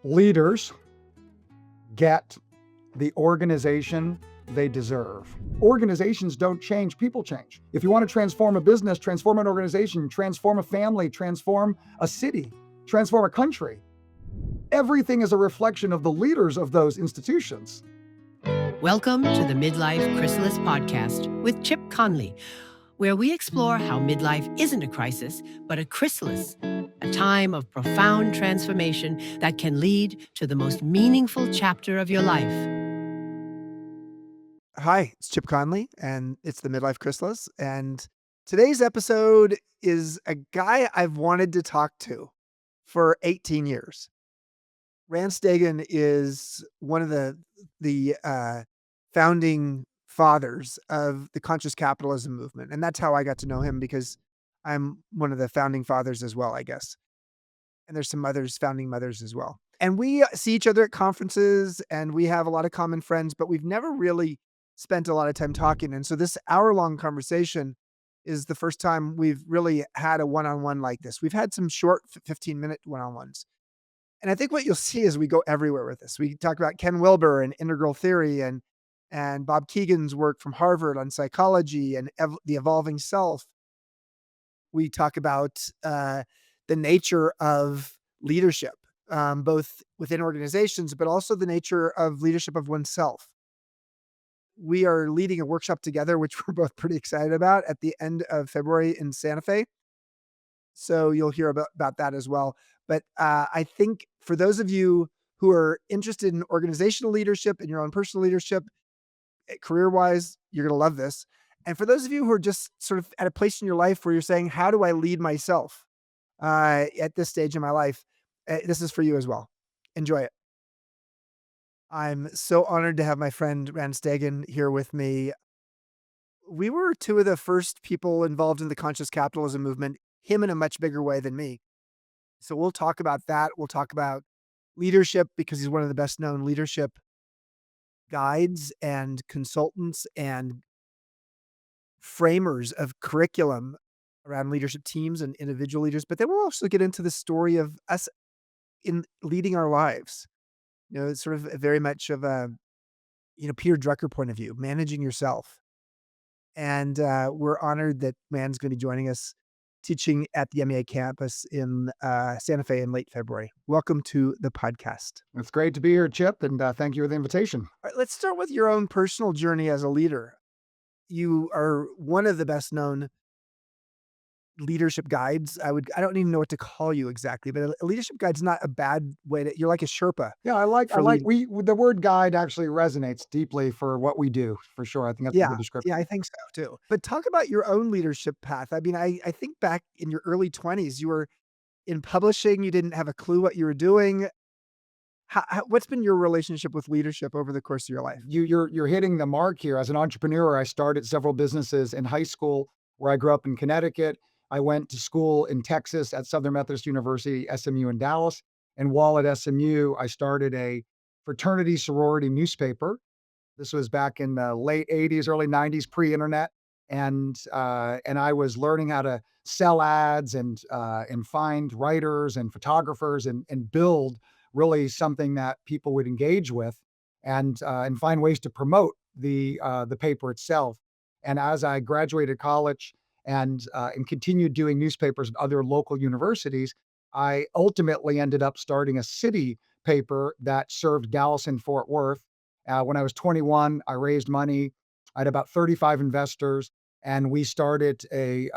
Leaders get the organization they deserve. Organizations don't change, people change. If you want to transform a business, transform an organization, transform a family, transform a city, transform a country, everything is a reflection of the leaders of those institutions. Welcome to the Midlife Chrysalis podcast with Chip Conley, where we explore how midlife isn't a crisis, but a chrysalis, a time of profound transformation that can lead to the most meaningful chapter of your life. Hi, it's Chip Conley, and it's the Midlife Chrysalis. And today's episode is a guy I've wanted to talk to for 18 years. Rand Stagen is one of the founding fathers of the conscious capitalism movement. And that's how I got to know him, because I'm one of the founding fathers as well, I guess. And there's some others, founding mothers as well. And we see each other at conferences, and we have a lot of common friends, but we've never really spent a lot of time talking. And so this hour-long conversation is the first time we've really had a one-on-one like this. We've had some short 15-minute one-on-ones. And I think what you'll see is we go everywhere with this. We talk about Ken Wilber and integral theory and Bob Keegan's work from Harvard on psychology and the evolving self. We talk about the nature of leadership, both within organizations, but also the nature of leadership of oneself. We are leading a workshop together, which we're both pretty excited about, at the end of February in Santa Fe. So you'll hear about that as well. But I think for those of you who are interested in organizational leadership and your own personal leadership, career-wise, you're going to love this. And for those of you who are just sort of at a place in your life where you're saying, how do I lead myself at this stage in my life? This is for you as well. Enjoy it. I'm so honored to have my friend Rand Stagen here with me. We were two of the first people involved in the conscious capitalism movement, him in a much bigger way than me. So we'll talk about that. We'll talk about leadership, because he's one of the best known leadership guides and consultants and framers of curriculum around leadership teams and individual leaders. But then we'll also get into the story of us in leading our lives. You know, it's sort of very much of a, Peter Drucker point of view, managing yourself. And we're honored that Rand's going to be joining us teaching at the MEA campus in Santa Fe in late February. Welcome to the podcast. It's great to be here, Chip, and thank you for the invitation. All right, let's start with your own personal journey as a leader. You are one of the best known leadership guides. I don't even know what to call you exactly, but a leadership guide's not a bad way you're like a Sherpa. Yeah, the word guide actually resonates deeply for what we do, for sure. I think that's a good description. Yeah, I think so too. But talk about your own leadership path. I mean, I think back in your early 20s, you were in publishing, you didn't have a clue what you were doing. What's been your relationship with leadership over the course of your life? You're hitting the mark here. As an entrepreneur, I started several businesses in high school, where I grew up in Connecticut. I went to school in Texas at Southern Methodist University, SMU in Dallas. And while at SMU, I started a fraternity sorority newspaper. This was back in the late 80s, early 90s, pre-internet. And I was learning how to sell ads and find writers and photographers and build really something that people would engage with, and find ways to promote the paper itself. And as I graduated college and continued doing newspapers at other local universities, I ultimately ended up starting a city paper that served Dallas and Fort Worth. When I was 21, I raised money. I had about 35 investors, and we started a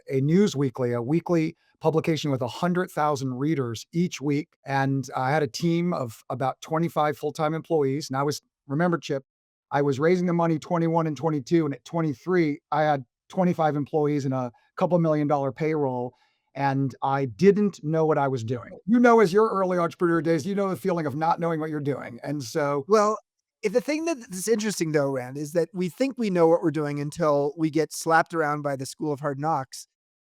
news weekly, a weekly publication with 100,000 readers each week. And I had a team of about 25 full-time employees. And remember, Chip, I was raising the money 21 and 22, and at 23, I had 25 employees and a couple $1 million payroll. And I didn't know what I was doing. As your early entrepreneur days, the feeling of not knowing what you're doing. And so, well, if the thing that's interesting though, Rand, is that we think we know what we're doing until we get slapped around by the school of hard knocks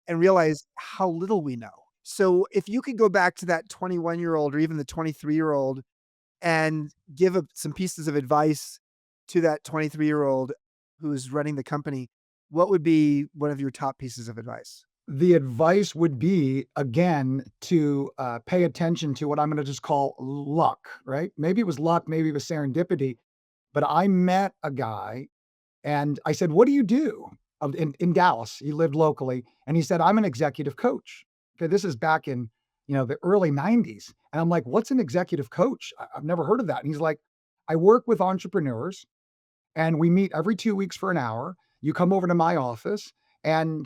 and realize how little we know. So if you could go back to that 21-year-old or even the 23-year-old and give some pieces of advice to that 23-year-old who's running the company, what would be one of your top pieces of advice? The advice would be, again, to, pay attention to what I'm gonna just call luck, right? Maybe it was luck, maybe it was serendipity, but I met a guy and I said, "What do you do?" In Dallas, he lived locally, and he said, "I'm an executive coach." Okay, this is back in, the early '90s, and I'm like, "What's an executive coach? I've never heard of that." And he's like, "I work with entrepreneurs and we meet every 2 weeks for an hour. You come over to my office and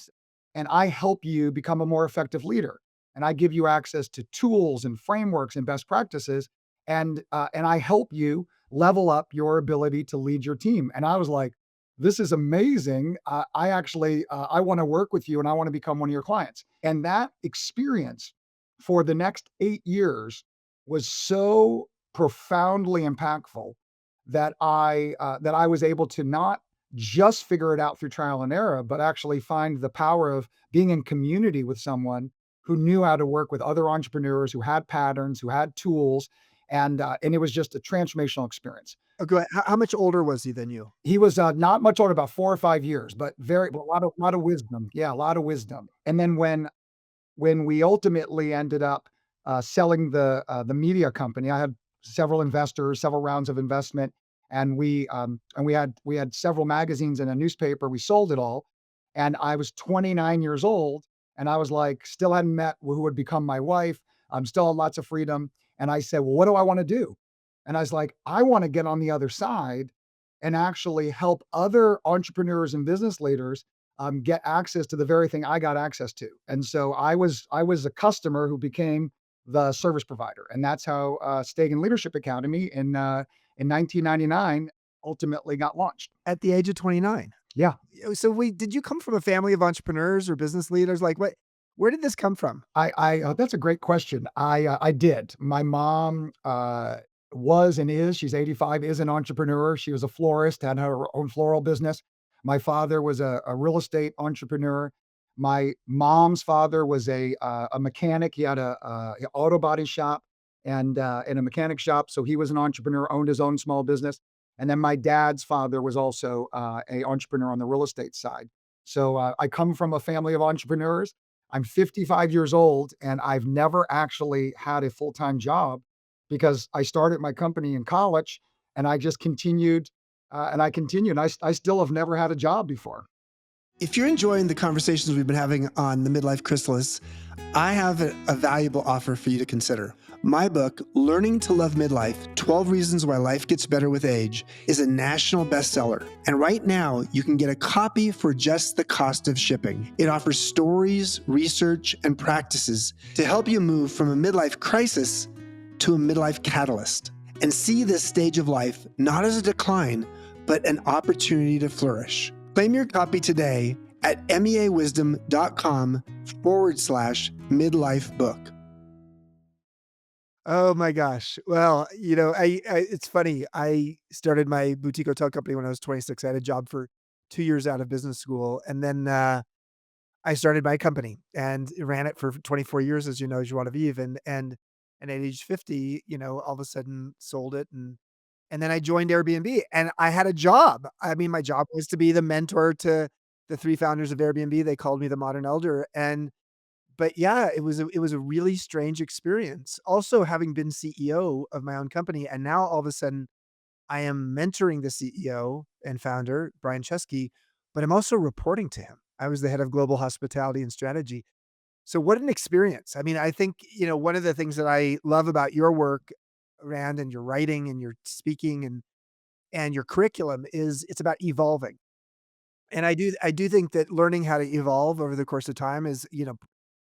I help you become a more effective leader. And I give you access to tools and frameworks and best practices and I help you level up your ability to lead your team." And I was like, "This is amazing. I actually I want to work with you and I want to become one of your clients." And that experience for the next 8 years was so profoundly impactful that I was able to not just figure it out through trial and error, but actually find the power of being in community with someone who knew how to work with other entrepreneurs, who had patterns, who had tools, and it was just a transformational experience. Oh, go ahead. How much older was he than you? He was, not much older, about 4 or 5 years, but a lot of wisdom. Yeah, a lot of wisdom. And then when we ultimately ended up, selling the media company, I had several investors, several rounds of investment, and we had several magazines and a newspaper. We sold it all, and I was 29 years old, and I was, like, still hadn't met who would become my wife. I'm still had lots of freedom, and I said, "Well, what do I wanna do?" And I was like, "I wanna get on the other side and actually help other entrepreneurs and business leaders get access to the very thing I got access to." And so I was a customer who became the service provider, and that's how Stagen Leadership Academy in 1999 ultimately got launched. At the age of 29. Yeah, So wait, did you come from a family of entrepreneurs or business leaders? Like, where did this come from? that's a great question. I did. My mom was and is, she's 85, is an entrepreneur. She was a florist, had her own floral business. My father was a real estate entrepreneur. My mom's father was a mechanic. He had a auto body shop and a mechanic shop, so he was an entrepreneur, owned his own small business. And then my dad's father was also a entrepreneur on the real estate side. So I come from a family of entrepreneurs. I'm 55 years old and I've never actually had a full-time job because I started my company in college and I just continued and I continued. And I still have never had a job before. If you're enjoying the conversations we've been having on the Midlife Chrysalis, I have a valuable offer for you to consider. My book, Learning to Love Midlife 12 Reasons Why Life Gets Better with Age, is a national bestseller. And right now, you can get a copy for just the cost of shipping. It offers stories, research, and practices to help you move from a midlife crisis to a midlife catalyst and see this stage of life not as a decline, but an opportunity to flourish. Claim your copy today at meawisdom.com/midlife book. Oh my gosh. Well, it's funny. I started my boutique hotel company when I was 26. I had a job for 2 years out of business school, and then I started my company and ran it for 24 years, as you know, Joie de Vivre, and at age 50, all of a sudden sold it, and then I joined Airbnb and I had a job. I mean, my job was to be the mentor to the 3 founders of Airbnb. They called me the modern elder, but yeah, it was a really strange experience. Also, having been CEO of my own company, and now all of a sudden I am mentoring the CEO and founder, Brian Chesky, but I'm also reporting to him. I was the head of global hospitality and strategy. So what an experience. I mean, I think, one of the things that I love about your work, Rand, and your writing and your speaking and your curriculum is it's about evolving. And I do think that learning how to evolve over the course of time is,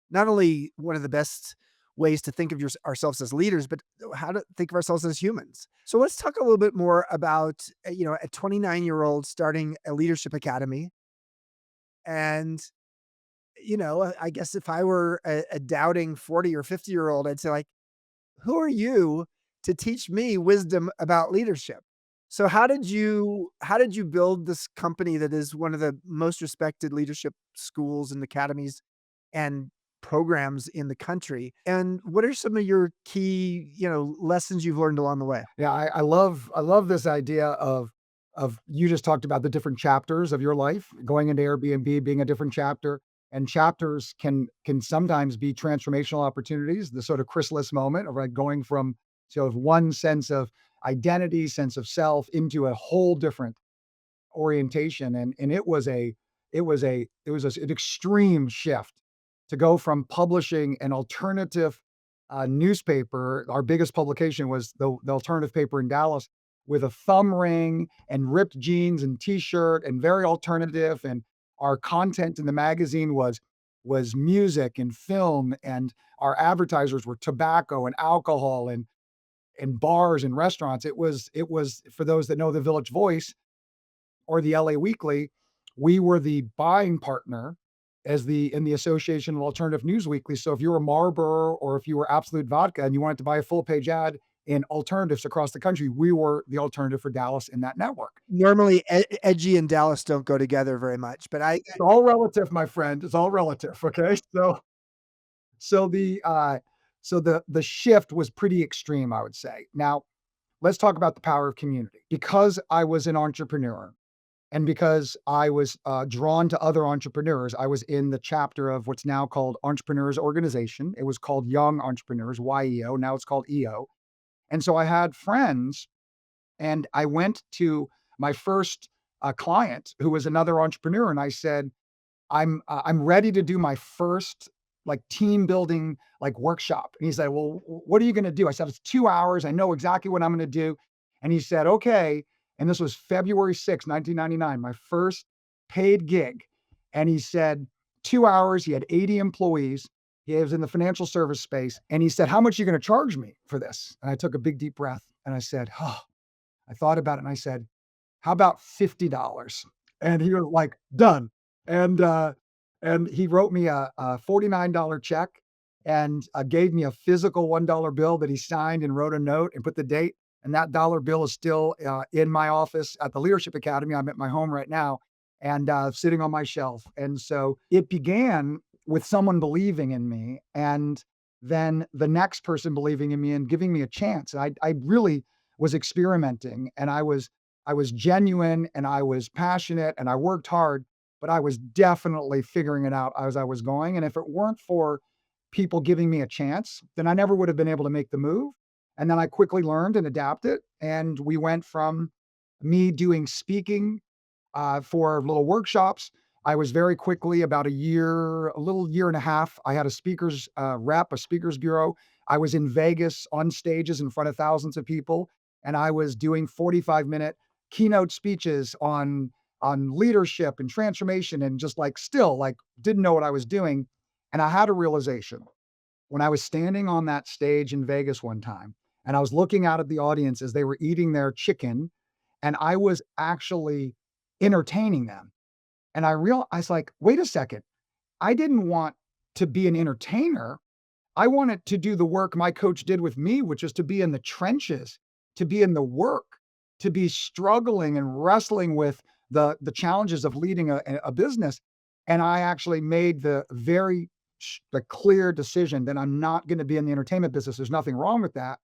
not only one of the best ways to think of ourselves as leaders, but how to think of ourselves as humans. So let's talk a little bit more about, a 29-year-old starting a leadership academy. And, I guess if I were a doubting 40 or 50-year-old, I'd say like, who are you to teach me wisdom about leadership? So how did you build this company that is one of the most respected leadership schools and academies and programs in the country? And what are some of your key, lessons you've learned along the way? Yeah, I love this idea of you just talked about the different chapters of your life, going into Airbnb being a different chapter. And chapters can sometimes be transformational opportunities, the sort of chrysalis moment of like going from sort of one sense of identity, sense of self into a whole different orientation. And an extreme shift to go from publishing an alternative newspaper. Our biggest publication was the alternative paper in Dallas, with a thumb ring and ripped jeans and t-shirt and very alternative. And our content in the magazine was music and film, and our advertisers were tobacco and alcohol and bars and restaurants. It was for those that know the Village Voice or the LA Weekly, we were the buying partner as the in the Association of Alternative News Weekly. So if you were Marlboro or if you were Absolute Vodka and you wanted to buy a full page ad in alternatives across the country, we were the alternative for Dallas in that network. Normally, edgy and Dallas don't go together very much, but It's all relative, my friend. It's all relative. Okay. So the the shift was pretty extreme, I would say. Now, let's talk about the power of community. Because I was an entrepreneur, and because I was drawn to other entrepreneurs, I was in the chapter of what's now called Entrepreneurs Organization. It was called Young Entrepreneurs, YEO. Now it's called EO. And so I had friends, and I went to my first client who was another entrepreneur, and I said, I'm ready to do my first like team building like workshop. And he said, "Well, what are you going to do?" I said, "It's 2 hours. I know exactly what I'm going to do." And he said, "Okay." And this was February 6th, 1999, my first paid gig. And he said, 2 hours. He had 80 employees. He was in the financial service space. And he said, "How much are you going to charge me for this?" And I took a big deep breath and I said, "Oh." I thought about it and I said, "How about $50?" And he was like, "Done." And, uh, and he wrote me a $49 check and, gave me a physical $1 bill that he signed and wrote a note and put the date, and that dollar bill is still, in my office at the Leadership Academy. I'm at my home right now and, sitting on my shelf. And so it began with someone believing in me, and then the next person believing in me and giving me a chance. I really was experimenting, and I was genuine and I was passionate and I worked hard, but I was definitely figuring it out as I was going. And if it weren't for people giving me a chance, then I never would have been able to make the move. And then I quickly learned and adapted. And we went from me doing speaking for little workshops. I was very quickly, about a little year and a half, I had a speakers rep, a speakers bureau. I was in Vegas on stages in front of thousands of people, and I was doing 45-minute keynote speeches on leadership and transformation, and just like still like didn't know what I was doing. And I had a realization when I was standing on that stage in Vegas one time, and I was looking out at the audience as they were eating their chicken, and I was actually entertaining them. And I was like, "Wait a second. I didn't want to be an entertainer. I wanted to do the work my coach did with me, which is to be in the trenches, to be in the work, to be struggling and wrestling with the challenges of leading a business." And I actually made the clear decision that I'm not gonna be in the entertainment business. There's nothing wrong with that.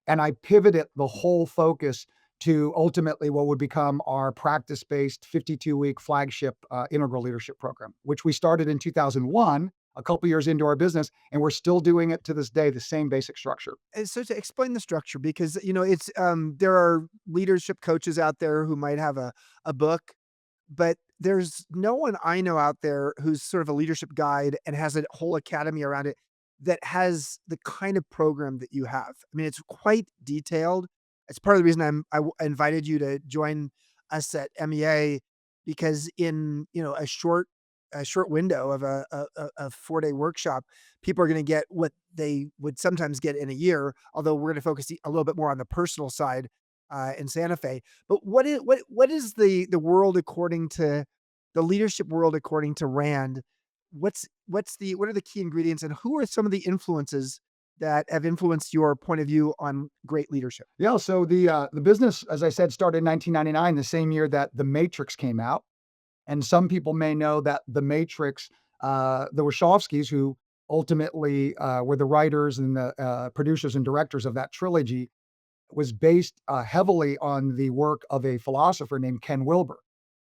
And I pivoted the whole focus to ultimately what would become our practice-based 52-week flagship, integral leadership program, which we started in 2001, a couple years into our business, and we're still doing it to this day, the same basic structure. And so to explain the structure, because it's there are leadership coaches out there who might have a book, but there's no one I know out there who's sort of a leadership guide and has a whole academy around it that has the kind of program that you have. I mean, it's quite detailed. It's part of the reason I invited you to join us at MEA, because in a short window of a 4-day workshop, people are going to get what they would sometimes get in a year. Although we're going to focus a little bit more on the personal side in Santa Fe. But what is the world according to the leadership world according to Rand? What are the key ingredients, and who are some of the influences that have influenced your point of view on great leadership? Yeah, so the business, as I said, started in 1999, the same year that The Matrix came out. And some people may know that The Matrix, the Wachowskis, who ultimately were the writers and the producers and directors of that trilogy, was based heavily on the work of a philosopher named Ken Wilber.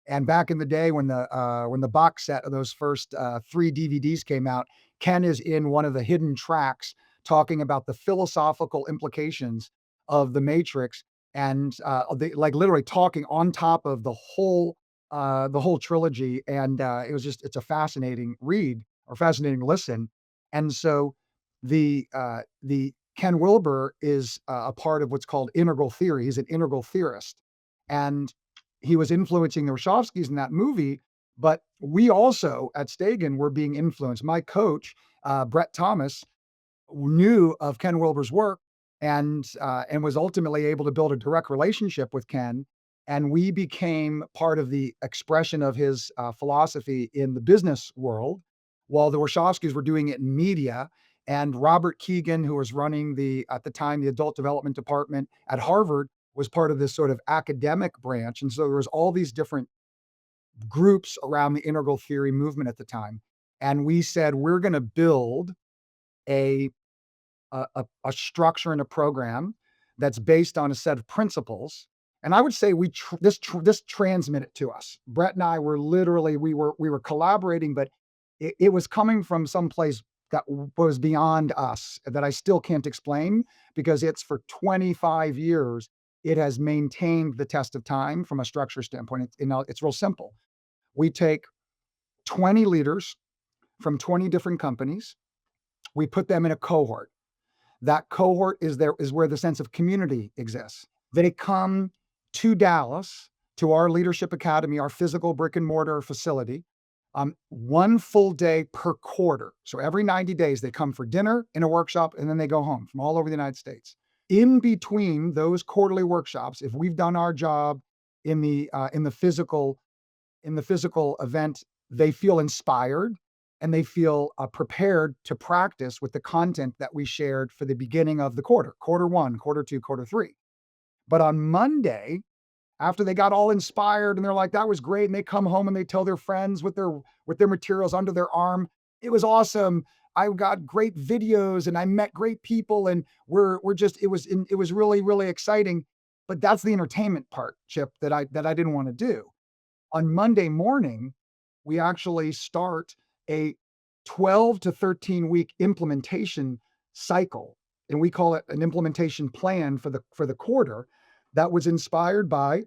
And back in the day when the box set of those first 3 DVDs came out, Ken is in one of the hidden tracks talking about the philosophical implications of the Matrix and, like, literally talking on top of the whole trilogy, and, it's a fascinating read or fascinating listen. And so the Ken Wilber is a part of what's called integral theory. He's an integral theorist, and he was influencing the Wachowskis in that movie. But we also at Stagen were being influenced. My coach, Brett Thomas, knew of Ken Wilber's work and was ultimately able to build a direct relationship with Ken. And we became part of the expression of his philosophy in the business world, while the Wachowskis were doing it in media. And Robert Keegan, who was running at the time, the adult development department at Harvard, was part of this sort of academic branch. And so there was all these different groups around the integral theory movement at the time. And we said, we're going to build a a structure and a program that's based on a set of principles. And I would say this transmitted to us. Brett and I were literally we were collaborating, but it was coming from some place that was beyond us that I still can't explain because it's for 25 years it has maintained the test of time from a structure standpoint. It's real simple. We take 20 leaders from 20 different companies. We put them in a cohort. That cohort is where the sense of community exists. They come to Dallas, to our Leadership Academy, our physical brick-and-mortar facility, 1 full day per quarter. So every 90 days, they come for dinner and a workshop, and then they go home from all over the United States. In between those quarterly workshops, if we've done our job in the physical event, they feel inspired and they feel prepared to practice with the content that we shared for the beginning of the quarter one, quarter two, quarter three. But on Monday, after they got all inspired and they're like, that was great. And they come home and they tell their friends with their materials under their arm. It was awesome. I got great videos and I met great people and we're just, it was really, really exciting. But that's the entertainment part, Chip, that I didn't want to do. On Monday morning, we actually start a 12 to 13 week implementation cycle, and we call it an implementation plan for the quarter that was inspired by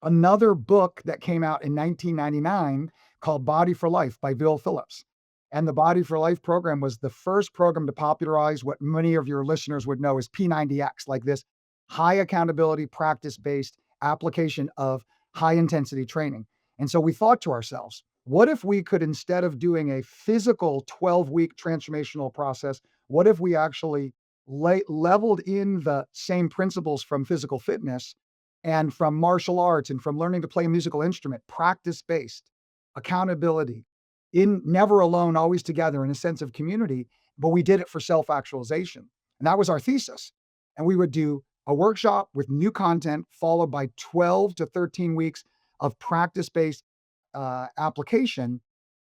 another book that came out in 1999 called Body for Life by Bill Phillips. And the Body for Life program was the first program to popularize what many of your listeners would know as P90X, like this high accountability, practice based application of high intensity training. And so we thought to ourselves, what if we could, instead of doing a physical 12-week transformational process, what if we actually leveled in the same principles from physical fitness and from martial arts and from learning to play a musical instrument, practice based, accountability, in never alone, always together in a sense of community, but we did it for self actualization. And that was our thesis. And we would do a workshop with new content, followed by 12 to 13 weeks of practice based application.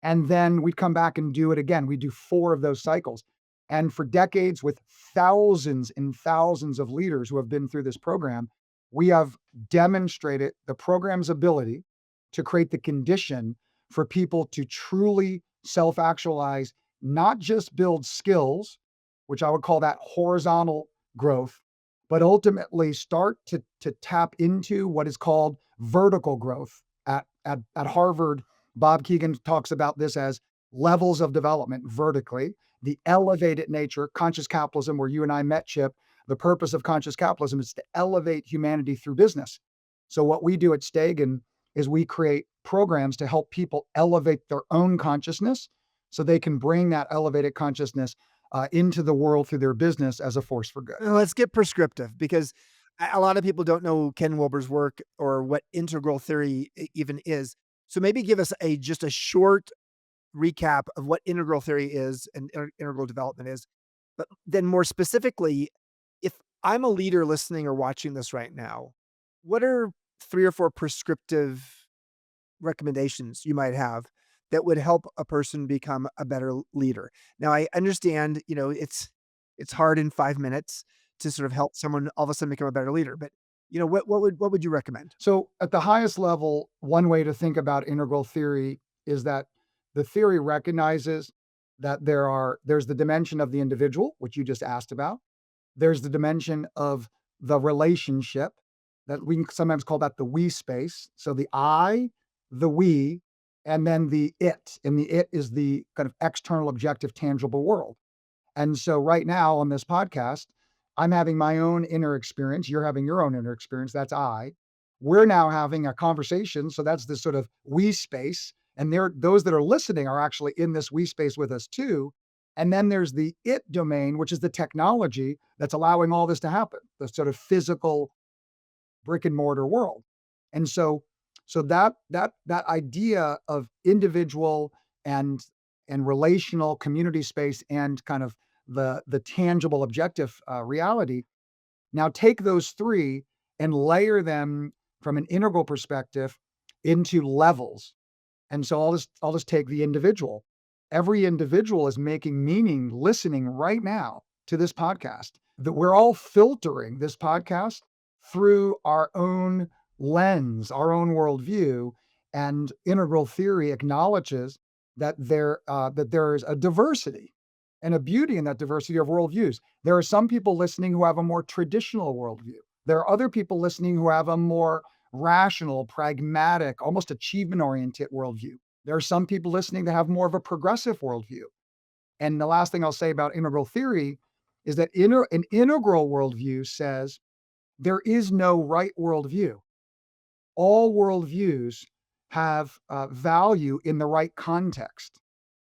And then we'd come back and do it again. We do 4 of those cycles. And for decades, with thousands and thousands of leaders who have been through this program, we have demonstrated the program's ability to create the condition for people to truly self actualize, not just build skills, which I would call that horizontal growth, but ultimately start to tap into what is called vertical growth. At Harvard, Bob Keegan talks about this as levels of development vertically, the elevated nature, conscious capitalism, where you and I met, Chip. The purpose of conscious capitalism is to elevate humanity through business. So what we do at Stagen is we create programs to help people elevate their own consciousness so they can bring that elevated consciousness into the world through their business as a force for good. Let's get prescriptive because a lot of people don't know Ken Wilber's work or what integral theory even is. So maybe give us just a short recap of what integral theory is and integral development is. But then more specifically, if I'm a leader listening or watching this right now, what are 3 or 4 prescriptive recommendations you might have that would help a person become a better leader? Now, I understand, it's hard in 5 minutes to sort of help someone all of a sudden become a better leader, but What would you recommend? So at the highest level, one way to think about integral theory is that the theory recognizes that there's the dimension of the individual, which you just asked about. There's the dimension of the relationship that we can sometimes call that the we space. So the I, the we, and then the it. And the it is the kind of external, objective, tangible world. And so right now on this podcast, I'm having my own inner experience. You're having your own inner experience. That's I. We're now having a conversation. So that's this sort of we space. And those that are listening are actually in this we space with us too. And then there's the it domain, which is the technology that's allowing all this to happen, the sort of physical brick and mortar world. And so that idea of individual and relational community space and kind of the tangible objective reality. Now take those three and layer them from an integral perspective into levels. And so I'll just take the individual. Every individual is making meaning listening right now to this podcast. That we're all filtering this podcast through our own lens, our own worldview, and integral theory acknowledges that there is a diversity and a beauty in that diversity of worldviews. There are some people listening who have a more traditional worldview. There are other people listening who have a more rational, pragmatic, almost achievement-oriented worldview. There are some people listening that have more of a progressive worldview. And the last thing I'll say about integral theory is that an integral worldview says there is no right worldview. All worldviews have value in the right context.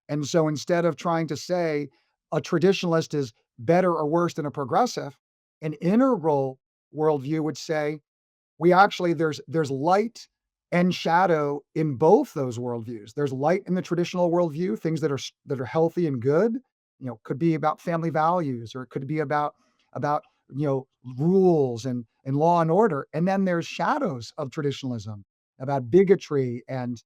And so instead of trying to say a traditionalist is better or worse than a progressive, an integral worldview would say we actually there's light and shadow in both those worldviews. There's light in the traditional worldview, things that are healthy and good. Could be about family values, or it could be about rules and law and order. And then there's shadows of traditionalism about bigotry and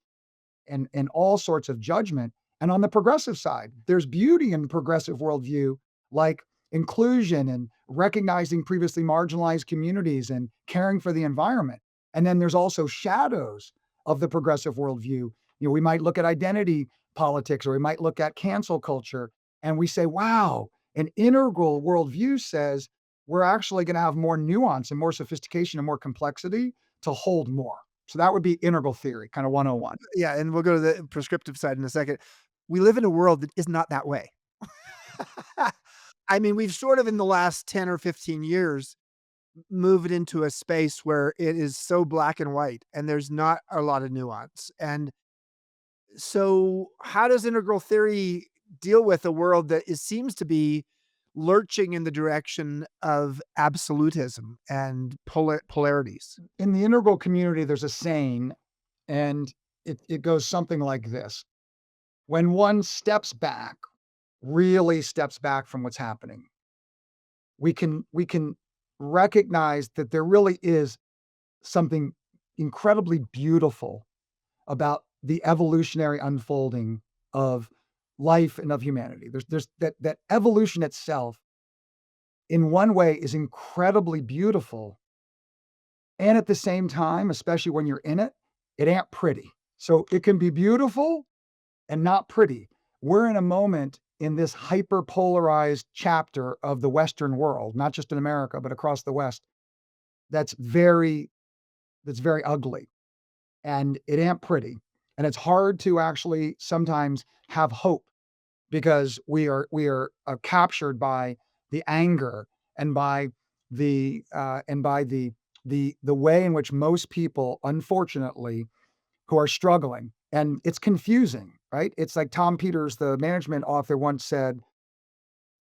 all sorts of judgment. And on the progressive side, there's beauty in progressive worldview, like inclusion and recognizing previously marginalized communities and caring for the environment. And then there's also shadows of the progressive worldview. We might look at identity politics, or we might look at cancel culture, and we say, wow, an integral worldview says we're actually going to have more nuance and more sophistication and more complexity to hold more. So that would be integral theory, kind of 101. Yeah, and we'll go to the prescriptive side in a second. We live in a world that is not that way. I mean, we've sort of in the last 10 or 15 years moved into a space where it is so black and white and there's not a lot of nuance. And so how does integral theory deal with a world that seems to be lurching in the direction of absolutism and polarities? In the integral community, there's a saying, and it goes something like this. When one steps back, really steps back from what's happening, we can recognize that there really is something incredibly beautiful about the evolutionary unfolding of life and of humanity. There's that evolution itself in one way is incredibly beautiful. And at the same time, especially when you're in it, it ain't pretty. So it can be beautiful and not pretty. We're in a moment in this hyper polarized chapter of the Western world, not just in America, but across the West, that's very ugly, and it ain't pretty. And it's hard to actually sometimes have hope because we are captured by the anger and by the way in which most people, unfortunately, who are struggling, and it's confusing, right? It's like Tom Peters, the management author, once said,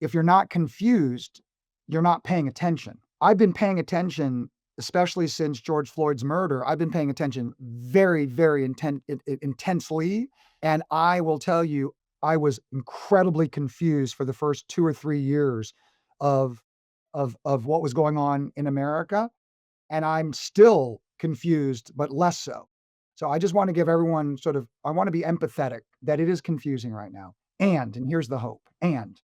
if you're not confused, you're not paying attention. I've been paying attention, especially since George Floyd's murder. I've been paying attention very, very intensely. And I will tell you, I was incredibly confused for the first 2 or 3 years of, of what was going on in America. And I'm still confused, but less so. So I just want to give everyone I want to be empathetic that it is confusing right now. And here's the hope. And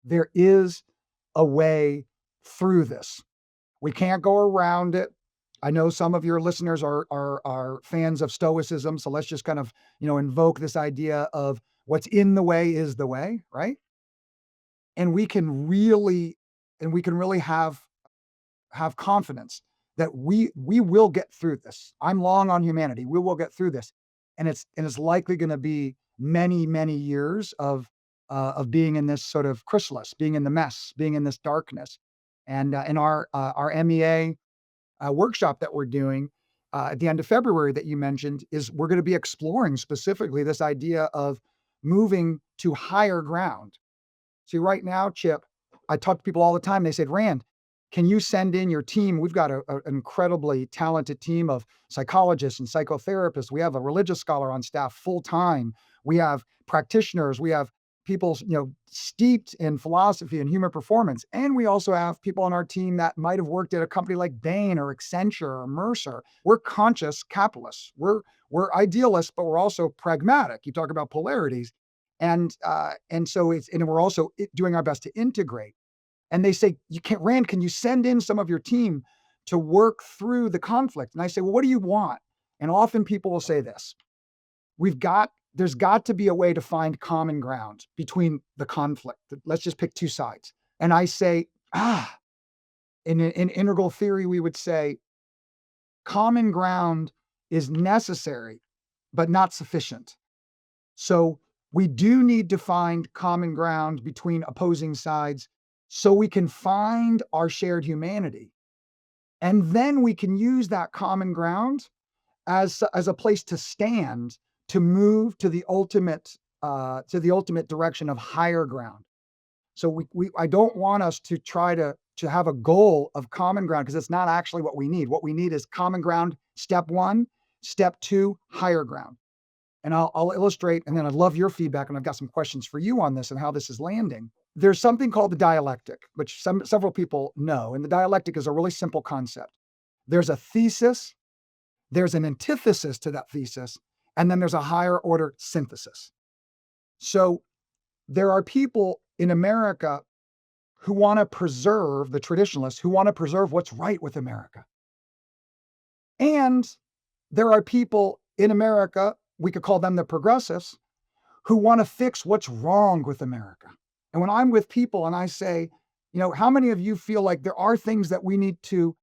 there is a way through this. We can't go around it. I know some of your listeners are fans of stoicism, so let's just kind of, invoke this idea of what's in the way is the way, right? And we can really have confidence that we will get through this. I'm long on humanity. We will get through this. And it's likely gonna be many, many years of being in this sort of chrysalis, being in the mess, being in this darkness. And in our MEA workshop that we're doing at the end of February that you mentioned is we're going to be exploring specifically this idea of moving to higher ground. See, right now, Chip, I talk to people all the time. They said, Rand, can you send in your team? We've got an incredibly talented team of psychologists and psychotherapists. We have a religious scholar on staff full time. We have practitioners. We have people, steeped in philosophy and human performance. And we also have people on our team that might have worked at a company like Bain or Accenture or Mercer. We're conscious capitalists. We're idealists, but we're also pragmatic. You talk about polarities. And so we're also doing our best to integrate. And they say, you can't, Rand, can you send in some of your team to work through the conflict? And I say, well, what do you want? And often people will say this, there's got to be a way to find common ground between the conflict. Let's just pick two sides. And I say, in integral theory, we would say common ground is necessary, but not sufficient. So we do need to find common ground between opposing sides so we can find our shared humanity. And then we can use that common ground as a place to stand to move to the ultimate direction of higher ground. So we I don't want us to try to have a goal of common ground because it's not actually what we need. What we need is common ground, step one, step two, higher ground. And I'll illustrate, and then I'd love your feedback, and I've got some questions for you on this and how this is landing. There's something called the dialectic, which several people know, and the dialectic is a really simple concept. There's a thesis, there's an antithesis to that thesis, and then there's a higher order synthesis. So there are people in America who want to preserve, the traditionalists, who want to preserve what's right with America. And there are people in America, we could call them the progressives, who want to fix what's wrong with America. And when I'm with people and I say, how many of you feel like there are things that we need to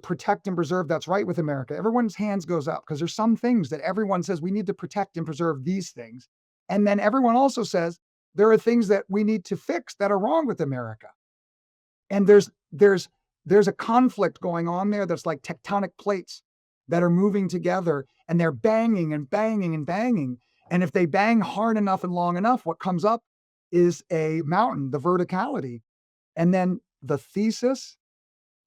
protect and preserve that's right with America? Everyone's hands goes up because there's some things that everyone says we need to protect and preserve these things. And then everyone also says there are things that we need to fix that are wrong with America. And there's a conflict going on there that's like tectonic plates that are moving together and they're banging and banging and banging. And if they bang hard enough and long enough, what comes up is a mountain, the verticality. And then the thesis,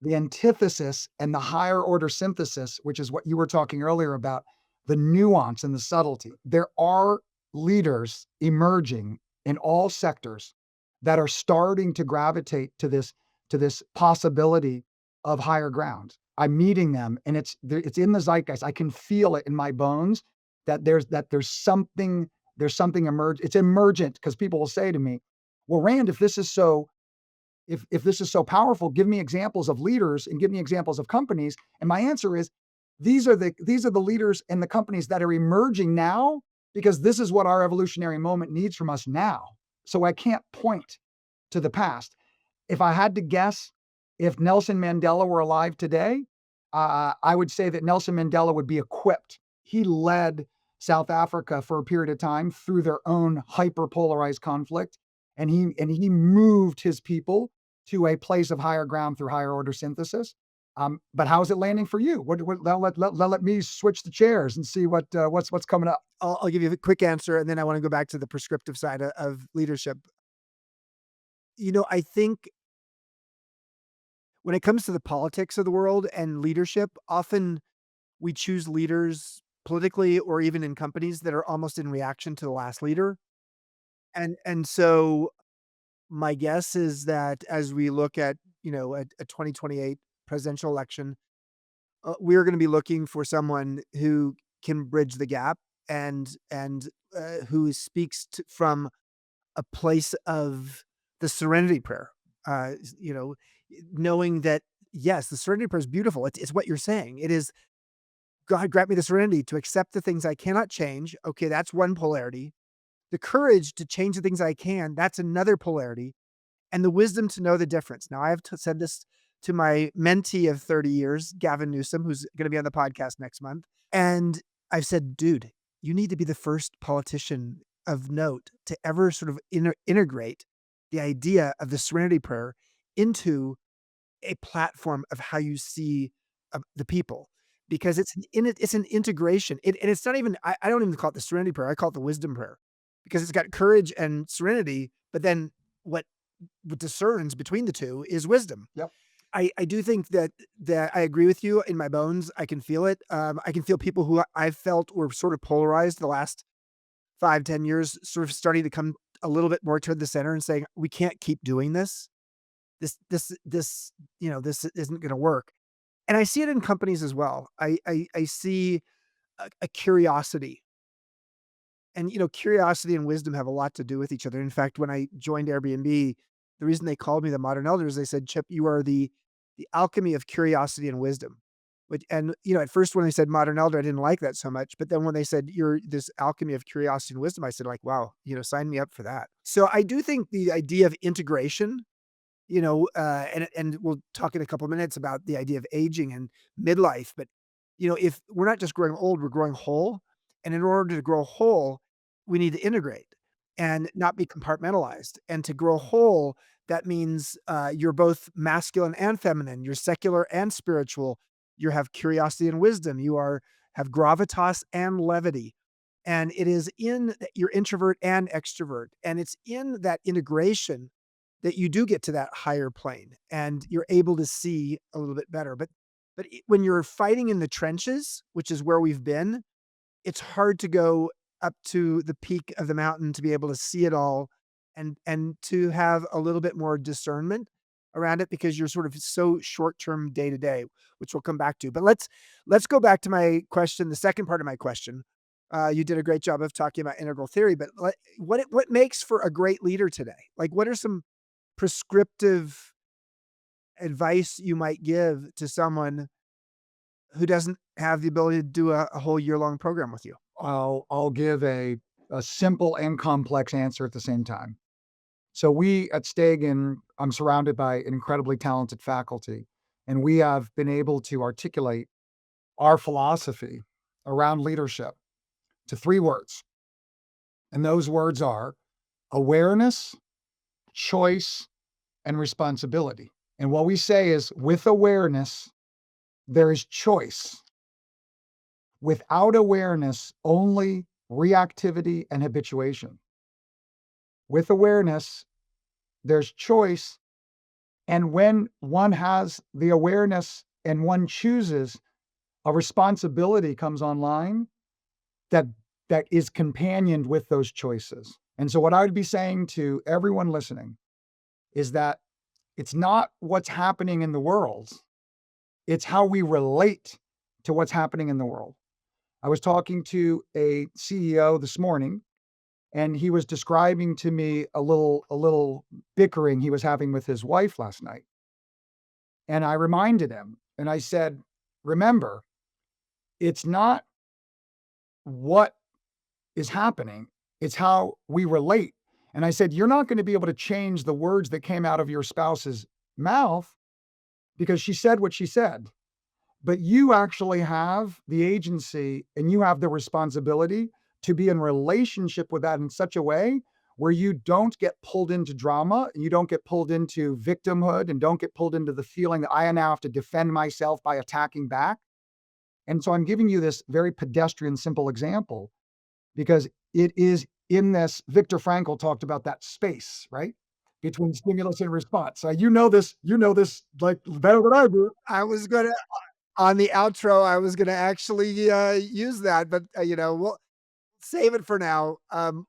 the antithesis, and the higher order synthesis, which is what you were talking earlier about, the nuance and the subtlety. There are leaders emerging in all sectors that are starting to gravitate to this possibility of higher ground. I'm meeting them, and it's in the zeitgeist. I can feel it in my bones that there's something emerge. It's emergent because people will say to me, "Well, Rand, if this is so powerful, give me examples of leaders and give me examples of companies." And my answer is, these are the leaders and the companies that are emerging now because this is what our evolutionary moment needs from us now. So I can't point to the past. If I had to guess, if Nelson Mandela were alive today, I would say that Nelson Mandela would be equipped. He led South Africa for a period of time through their own hyper-polarized conflict, and he moved his people to a place of higher ground through higher order synthesis. But how is it landing for you? Let me switch the chairs and see what's coming up. I'll give you a quick answer, and then I want to go back to the prescriptive side of leadership. I think when it comes to the politics of the world and leadership, often we choose leaders politically or even in companies that are almost in reaction to the last leader. And so my guess is that as we look at, a 2028 presidential election, we're going to be looking for someone who can bridge the gap and who speaks from a place of the serenity prayer. Uh, you know, knowing that yes, the serenity prayer is beautiful. It's what you're saying. It is, God grant me the serenity to accept the things I cannot change. Okay, that's one polarity. The courage to change the things I can, that's another polarity. And the wisdom to know the difference. Now, I have said this to my mentee of 30 years, Gavin Newsom, who's going to be on the podcast next month. And I've said, dude, you need to be the first politician of note to ever sort of integrate the idea of the serenity prayer into a platform of how you see the people, because it's an integration. And it's not even, I don't even call it the serenity prayer. I call it the wisdom prayer, because it's got courage and serenity. But then what discerns between the two is wisdom. Yep. I do think that I agree with you in my bones. I can feel it. I can feel people who I felt were sort of polarized the last 5, 10 years, sort of starting to come a little bit more toward the center and saying, we can't keep doing this. This, this isn't going to work. And I see it in companies as well. I see a curiosity. And, curiosity and wisdom have a lot to do with each other. In fact, when I joined Airbnb, the reason they called me the modern elder is they said, "Chip, you are the alchemy of curiosity and wisdom." And, at first when they said modern elder, I didn't like that so much. But then when they said, "You're this alchemy of curiosity and wisdom," I said, like, wow, sign me up for that. So I do think the idea of integration, and we'll talk in a couple of minutes about the idea of aging and midlife. But, if we're not just growing old, we're growing whole. And in order to grow whole, we need to integrate and not be compartmentalized. And to grow whole, that means you're both masculine and feminine. You're secular and spiritual. You have curiosity and wisdom. Have gravitas and levity. And it is in your introvert and extrovert. And it's in that integration that you do get to that higher plane and you're able to see a little bit better. But when you're fighting in the trenches, which is where we've been, it's hard to go up to the peak of the mountain to be able to see it all and to have a little bit more discernment around it, because you're sort of so short-term day to day, which we'll come back to. But let's go back to my question, the second part of my question. You did a great job of talking about integral theory, but what makes for a great leader today? Like, what are some prescriptive advice you might give to someone who doesn't have the ability to do a whole year-long program with you? I'll give a simple and complex answer at the same time. So we at Stagen, I'm surrounded by an incredibly talented faculty, and we have been able to articulate our philosophy around leadership to 3 words. And those words are awareness, choice, and responsibility. And what we say is, with awareness, there is choice. Without awareness, only reactivity and habituation. With awareness, there's choice. And when one has the awareness and one chooses, a responsibility comes online that that is companioned with those choices. And so what I would be saying to everyone listening is that it's not what's happening in the world, it's how we relate to what's happening in the world. I was talking to a CEO this morning, and he was describing to me a little bickering he was having with his wife last night. And I reminded him, and I said, "Remember, it's not what is happening, it's how we relate." And I said, "You're not gonna be able to change the words that came out of your spouse's mouth because she said what she said. But you actually have the agency and you have the responsibility to be in relationship with that in such a way where you don't get pulled into drama, and you don't get pulled into victimhood, and don't get pulled into the feeling that I now have to defend myself by attacking back." And so I'm giving you this very pedestrian, simple example because it is in this. Viktor Frankl talked about that space, right? Between stimulus and response. You know this like better than I do. I was gonna On the outro, I was gonna actually, use that, but, we'll save it for now.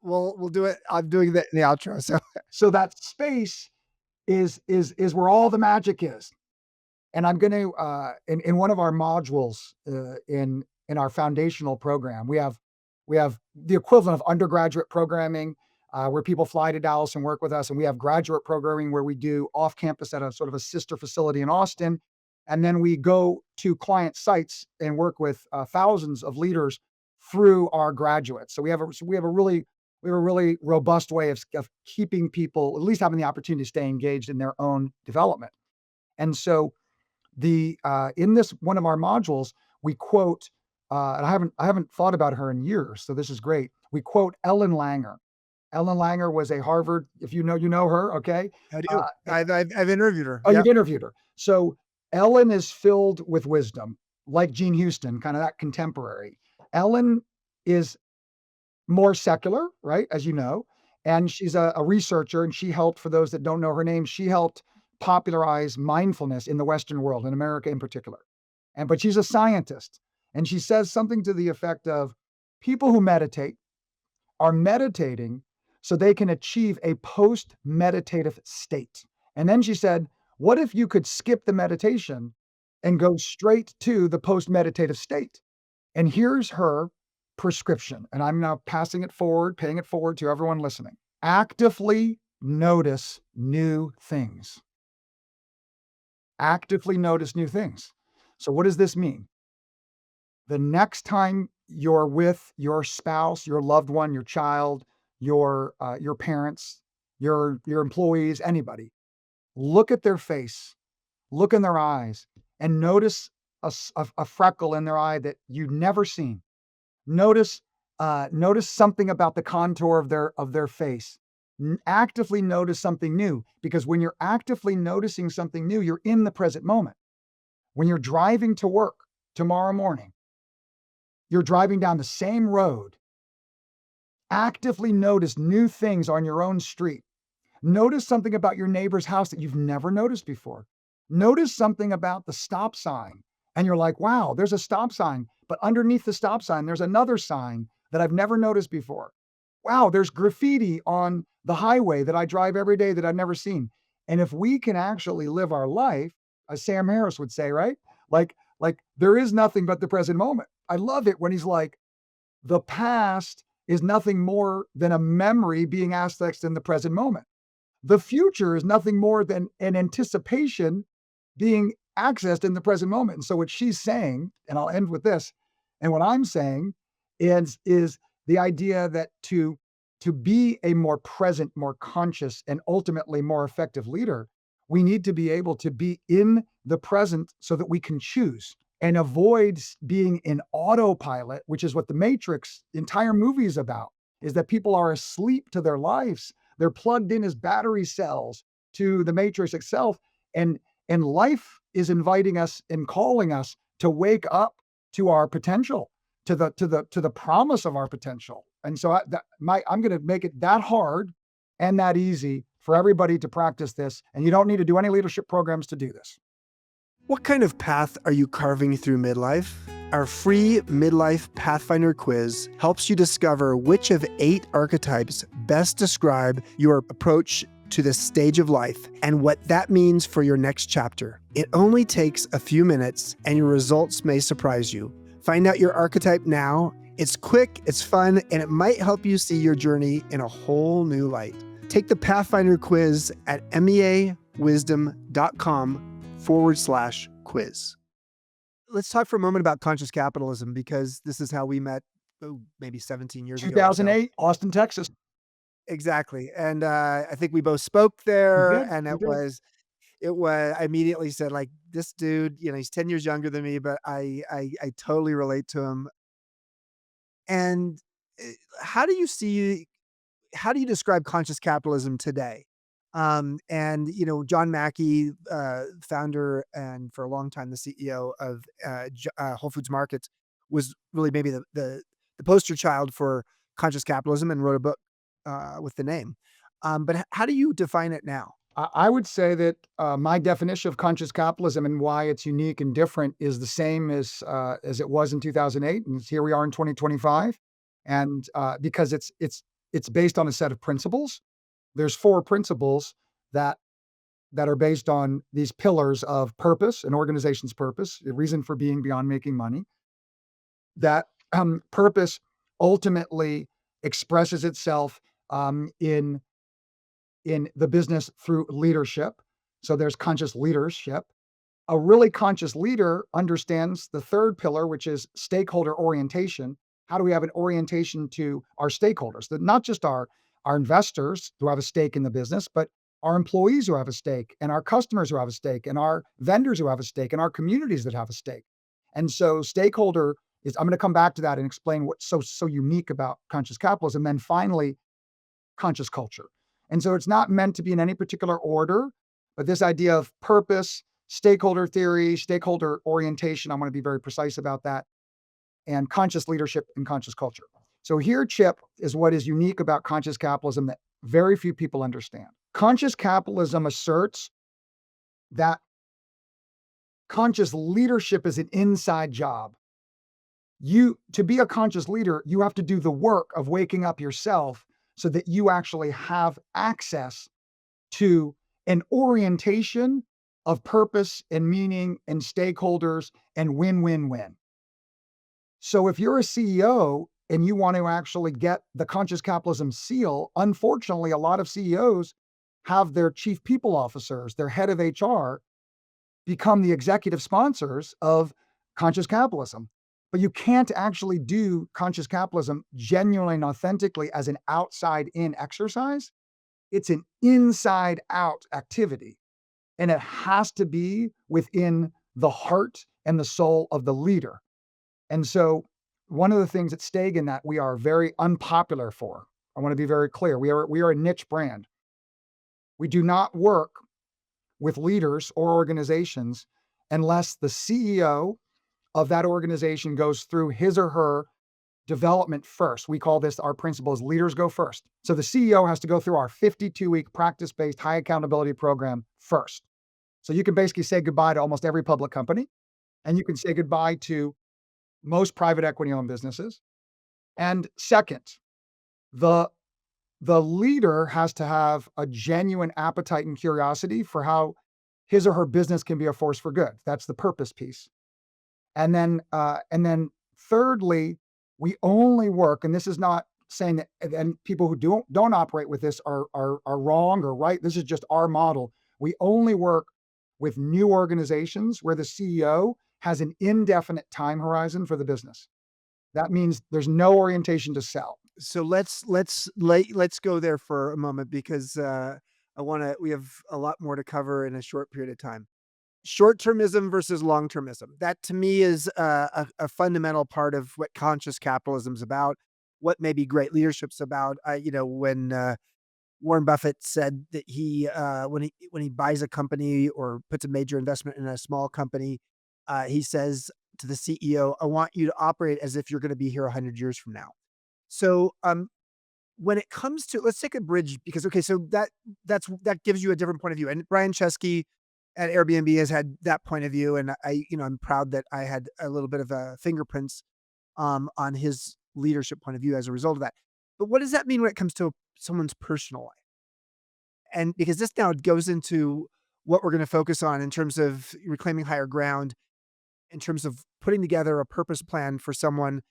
We'll do it. I'm doing that in the outro, so So that space is where all the magic is. And I'm going to in one of our modules in our foundational program, we have the equivalent of undergraduate programming where people fly to Dallas and work with us, and we have graduate programming where we do off campus at a sort of a sister facility in Austin. And then we go to client sites and work with thousands of leaders through our graduates. So we have a really robust way of keeping people at least having the opportunity to stay engaged in their own development. And so the in this one of our modules, we quote, and I haven't thought about her in years, so this is great. We quote Ellen Langer. Ellen Langer was a Harvard, if you know her, okay? I do. Uh, I've interviewed her. oh, you've Yep. interviewed her. So Ellen is filled with wisdom, like Gene Houston, kind of that contemporary. Ellen is more secular, right? As you know, and she's a researcher, and she helped, for those that don't know her name, she helped popularize mindfulness in the Western world, in America in particular. But she's a scientist, and she says something to the effect of people who meditate are meditating so they can achieve a post meditative state. And then she said, what if you could skip the meditation and go straight to the post meditative state? And here's her prescription. And I'm now passing it forward, paying it forward to everyone listening. Actively notice new things. Actively notice new things. So, what does this mean? The next time you're with your spouse, your loved one, your child, your parents, your employees, anybody, look at their face, look in their eyes, and notice a freckle in their eye that you'd never seen. Notice something about the contour of their face. Actively notice something new, because when you're actively noticing something new, you're in the present moment. When you're driving to work tomorrow morning, you're driving down the same road. Actively notice new things on your own street. Notice something about your neighbor's house that you've never noticed before. Notice something about the stop sign, and you're like, wow, there's a stop sign, but underneath the stop sign, there's another sign that I've never noticed before. Wow, there's graffiti on the highway that I drive every day that I've never seen. And if we can actually live our life, as Sam Harris would say, right? Like there is nothing but the present moment. I love it when he's like, the past is nothing more than a memory being accessed in the present moment. The future is nothing more than an anticipation being accessed in the present moment. And so what she's saying, and I'll end with this, and what I'm saying is the idea that to be a more present, more conscious, and ultimately more effective leader, we need to be able to be in the present so that we can choose and avoid being in autopilot, which is what the Matrix entire movie is about, is that people are asleep to their lives. They're plugged in as battery cells to the Matrix itself. And life is inviting us and calling us to wake up to our potential, to the promise of our potential. And so I'm going to make it that hard and that easy for everybody to practice this. And you don't need to do any leadership programs to do this. What kind of path are you carving through midlife? Our free Midlife Pathfinder quiz helps you discover which of 8 archetypes best describe your approach to this stage of life and what that means for your next chapter. It only takes a few minutes and your results may surprise you. Find out your archetype now. It's quick, it's fun, and it might help you see your journey in a whole new light. Take the Pathfinder quiz at meawisdom.com/quiz. Let's talk for a moment about conscious capitalism, because this is how we met, maybe 17 years ago. 2008, Austin, Texas. Exactly. And I think we both spoke You there, did. and You did. I immediately said, like, this dude, he's 10 years younger than me, but I totally relate to him. And uh, how do you see how do you describe conscious capitalism today? And John Mackey, founder and for a long time the CEO of Whole Foods Markets, was really maybe the poster child for conscious capitalism and wrote a book with the name. But how do you define it now? I would say that my definition of conscious capitalism and why it's unique and different is the same as it was in 2008, and here we are in 2025. And because it's based on a set of principles. There's 4 principles that that are based on these pillars of purpose, an organization's purpose, a reason for being beyond making money. That purpose ultimately expresses itself in the business through leadership. So there's conscious leadership. A really conscious leader understands the third pillar, which is stakeholder orientation. How do we have an orientation to our stakeholders? That not just our investors who have a stake in the business, but our employees who have a stake, and our customers who have a stake, and our vendors who have a stake, and our communities that have a stake. And so stakeholder is, I'm going to come back to that and explain what's so unique about conscious capitalism. And then finally, conscious culture. And so it's not meant to be in any particular order, but this idea of purpose, stakeholder theory, stakeholder orientation, I want to be very precise about that, and conscious leadership and conscious culture. So here, Chip, is what is unique about conscious capitalism that very few people understand. Conscious capitalism asserts that conscious leadership is an inside job. To be a conscious leader, you have to do the work of waking up yourself so that you actually have access to an orientation of purpose and meaning and stakeholders and win-win-win. So if you're a CEO and you want to actually get the conscious capitalism seal, unfortunately, a lot of CEOs have their chief people officers, their head of HR, become the executive sponsors of conscious capitalism. But you can't actually do conscious capitalism genuinely and authentically as an outside in exercise. It's an inside out activity. And it has to be within the heart and the soul of the leader. And so, one of the things at Stagen that we are very unpopular for, I want to be very clear, we are a niche brand. We do not work with leaders or organizations unless the CEO of that organization goes through his or her development first. We call this, our principle is leaders go first. So the CEO has to go through our 52-week practice-based high accountability program first. So you can basically say goodbye to almost every public company, and you can say goodbye to most private equity-owned businesses. And second, the the leader has to have a genuine appetite and curiosity for how his or her business can be a force for good. That's the purpose piece. And then thirdly, we only work, and this is not saying that, and people who don't operate with this are wrong or right. This is just our model. We only work with new organizations where the CEO has an indefinite time horizon for the business. That means there's no orientation to sell. So let's go there for a moment because we have a lot more to cover in a short period of time. Short-termism versus long-termism. That to me is a fundamental part of what conscious capitalism is about, what maybe great leadership's about. When Warren Buffett said that when he buys a company or puts a major investment in a small company, he says to the CEO, "I want you to operate as if you're going to be here 100 years from now." So, when it comes to, let's take a bridge because okay, so that gives you a different point of view. And Brian Chesky at Airbnb has had that point of view, and I'm proud that I had a little bit of a fingerprints on his leadership point of view as a result of that. But what does that mean when it comes to someone's personal life? And because this now goes into what we're going to focus on in terms of reclaiming higher ground, in terms of putting together a purpose plan for someone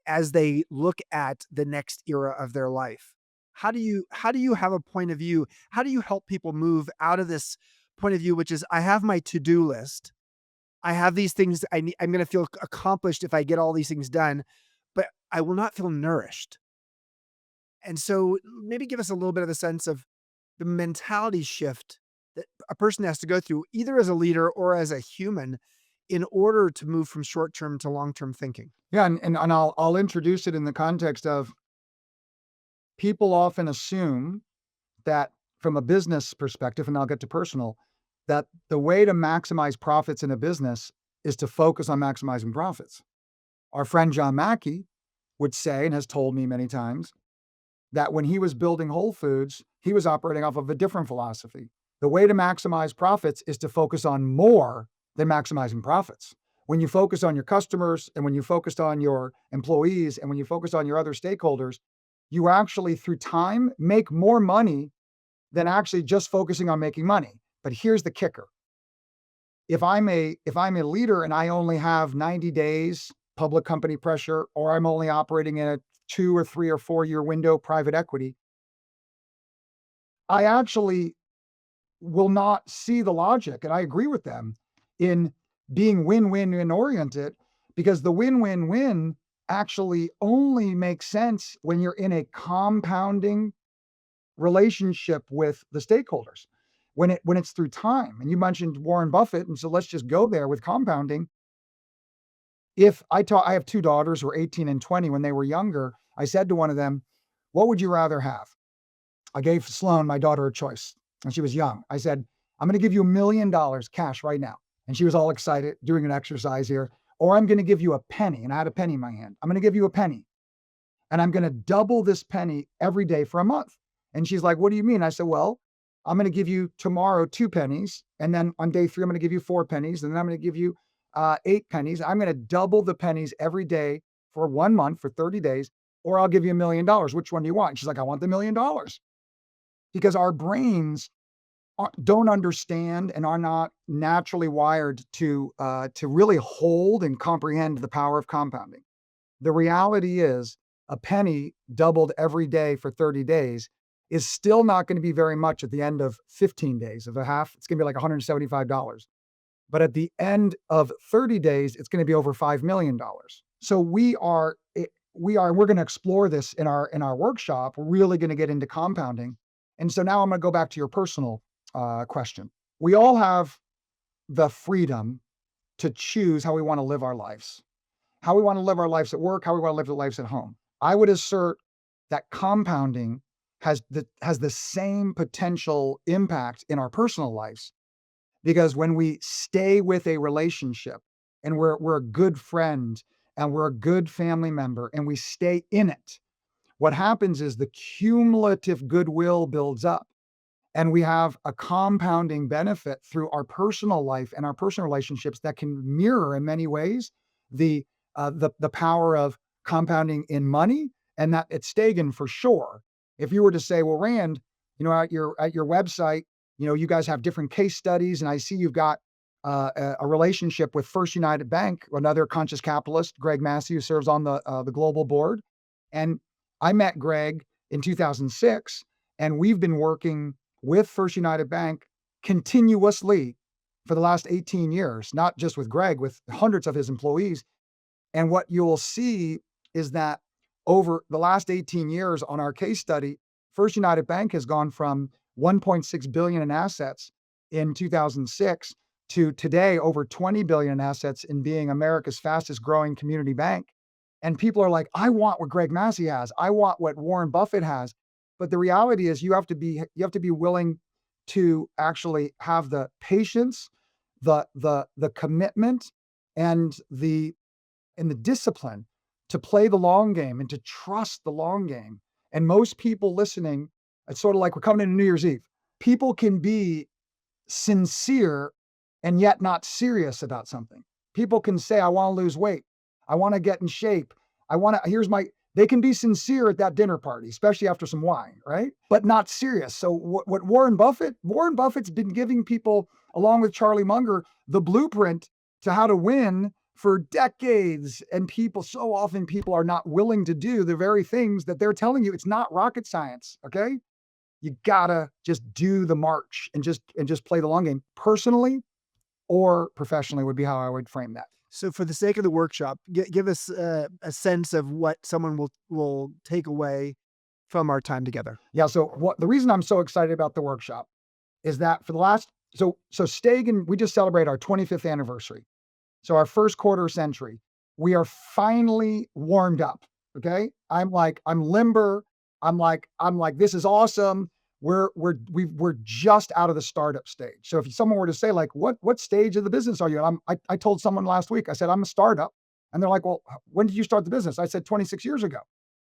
as they look at the next era of their life. How do you have a point of view? How do you help people move out of this point of view, which is I have my to-do list. I have these things I'm going to feel accomplished if I get all these things done, but I will not feel nourished. And so maybe give us a little bit of a sense of the mentality shift that a person has to go through either as a leader or as a human in order to move from short-term to long-term thinking. Yeah, and I'll introduce it in the context of people often assume that from a business perspective, and I'll get to personal, that the way to maximize profits in a business is to focus on maximizing profits. Our friend John Mackey would say, and has told me many times, that when he was building Whole Foods, he was operating off of a different philosophy. The way to maximize profits is to focus on more than maximizing profits. When you focus on your customers and when you focus on your employees and when you focus on your other stakeholders, you actually, through time, make more money than actually just focusing on making money. But here's the kicker. If I'm a leader and I only have 90 days public company pressure, or I'm only operating in a 2 or 3 or 4-year window private equity, I actually will not see the logic, and I agree with them, in being win-win-win oriented, because the win-win-win actually only makes sense when you're in a compounding relationship with the stakeholders. When it's through time, and you mentioned Warren Buffett, and so let's just go there with compounding. If I have two daughters who were 18 and 20 when they were younger. I said to one of them, "What would you rather have?" I gave Sloan, my daughter, a choice, and she was young. I said, "I'm going to give you $1 million cash right now." And she was all excited, doing an exercise here. "Or I'm going to give you a penny." And I had a penny in my hand. "I'm going to give you a penny, and I'm going to double this penny every day for a month." And she's like, "What do you mean?" I said, "Well, I'm going to give you tomorrow 2 pennies. And then on day 3, I'm going to give you 4 pennies. And then I'm going to give you 8 pennies. I'm going to double the pennies every day for 1 month, for 30 days, or I'll give you $1 million. Which one do you want?" And she's like, "I want the $1 million." Because our brains don't understand and are not naturally wired to really hold and comprehend the power of compounding. The reality is, a penny doubled every day for 30 days is still not going to be very much at the end of 15 days. Of a half, it's going to be like $175. But at the end of 30 days, it's going to be over $5 million. So we're going to explore this in our workshop. We're really going to get into compounding. And so now I'm going to go back to your personal question. We all have the freedom to choose how we want to live our lives, how we want to live our lives at work, how we want to live our lives at home. I would assert that compounding has the same potential impact in our personal lives, because when we stay with a relationship and we're a good friend and we're a good family member and we stay in it, what happens is the cumulative goodwill builds up, and we have a compounding benefit through our personal life and our personal relationships that can mirror in many ways the the power of compounding in money. And that at Stagen, for sure. If you were to say, "Well, Rand, at your website, you guys have different case studies, and I see you've got a relationship with First United Bank, another conscious capitalist, Greg Massey, who serves on the global board." And I met Greg in 2006, and we've been working with First United Bank continuously for the last 18 years, not just with Greg, with hundreds of his employees. And what you'll see is that over the last 18 years on our case study, First United Bank has gone from 1.6 billion in assets in 2006 to today over 20 billion in assets, in being America's fastest growing community bank. And people are like, "I want what Greg Massey has. I want what Warren Buffett has." But the reality is, you have to be willing to actually have the patience, the commitment, and the discipline to play the long game and to trust the long game. And most people listening, it's sort of like we're coming into New Year's Eve. People can be sincere and yet not serious about something. People can say, "I want to lose weight. I want to get in shape. They can be sincere at that dinner party, especially after some wine, right? But not serious." So what Warren Buffett's been giving people, along with Charlie Munger, the blueprint to how to win for decades. And so often people are not willing to do the very things that they're telling you. It's not rocket science. Okay. You gotta just do the march and just play the long game. Personally or professionally would be how I would frame that. So, for the sake of the workshop, give us a sense of what someone will take away from our time together. Yeah. So the reason I'm so excited about the workshop is that for the last so Stagen, we just celebrate our 25th anniversary. So our first quarter century, we are finally warmed up. Okay. I'm limber. I'm like, this is awesome. We're just out of the startup stage. So if someone were to say, like, what stage of the business are you at? I told someone last week, I said, "I'm a startup." And they're like, "Well, when did you start the business?" I said, 26 years ago.